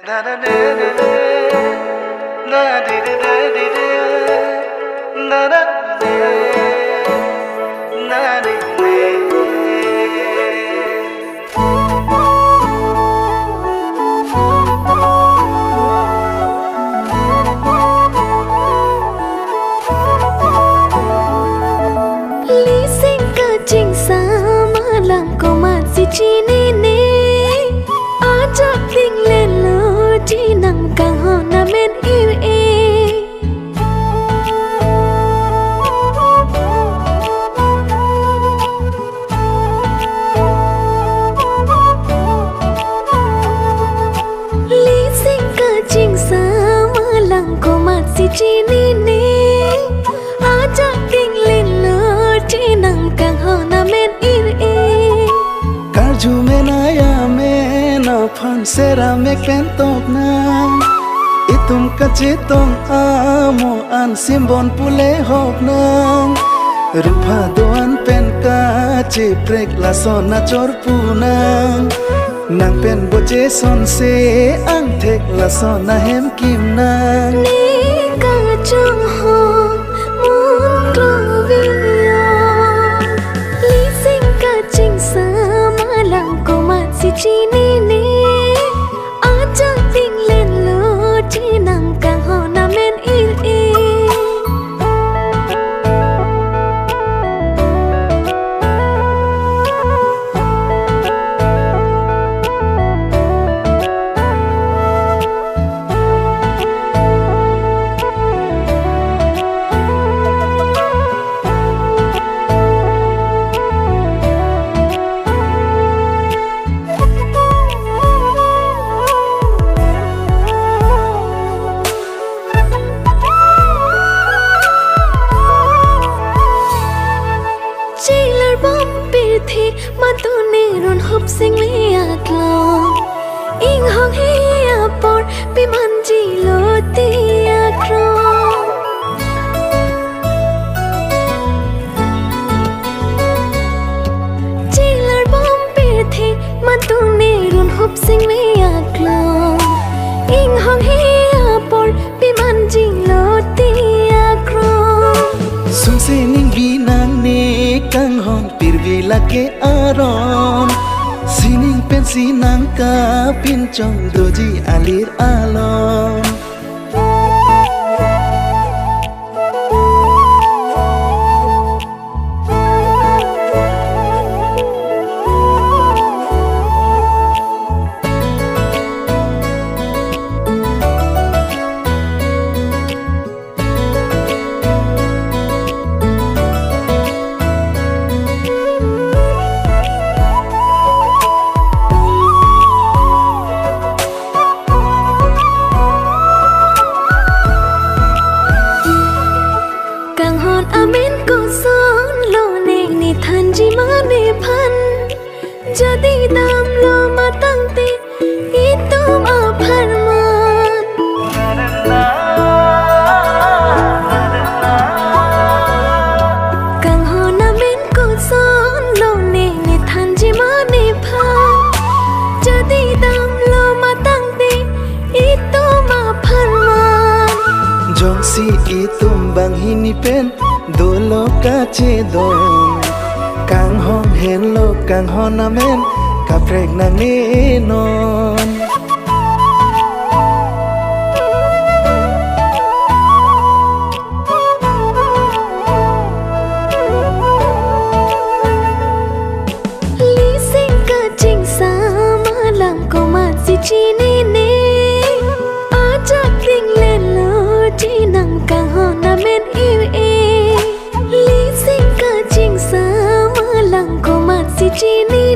Chỉ nên chắc tình lên lỡ chỉ nằm càng ho na men yêu lý sinh cả trình xa mà lặng có mặt chỉ nên chắc tình lên lỡ chỉ nằm càng ho na men yêu Phan sera mek pen tok na itum ka che tong amo an simbon pule hok na rupa doan pen ka che prek la son na chor punang nang pen bo che son se ang thek la son na hem kim na ni ka chung ho mun klavia li sing ka ching sa ma lang ko ma si chi ni mà tu nê run hấp sinh lý ác lòng in hong he apor bi man ji lo ti akro chỉ là bom bể thì mà tu nê run hấp sinh lý ác lòng in hong he apor bi man ji lo ti akro sung se ning bi nang ne kang hong pirvi la ke aron sining pen sinang ka pin chong doji alir alon amen ko son lo ne ni than ji ma ne phan jadi dam lo ma tang te itum a phan man kang hon amen ko son lo ne ni than ji ma ne phan jadi dam lo ma tang te itum a phan man jong si itum bang hini pen dolo ka che don kang hon hen lo kang hon amen ka prek na ne non lý sinh ka ching sa ma lang ko ma si chi ne chắc tình lên lỡ chỉ nằm càng ho na men yêu lý sinh cả trình xa mà lặng có mặt si chi ni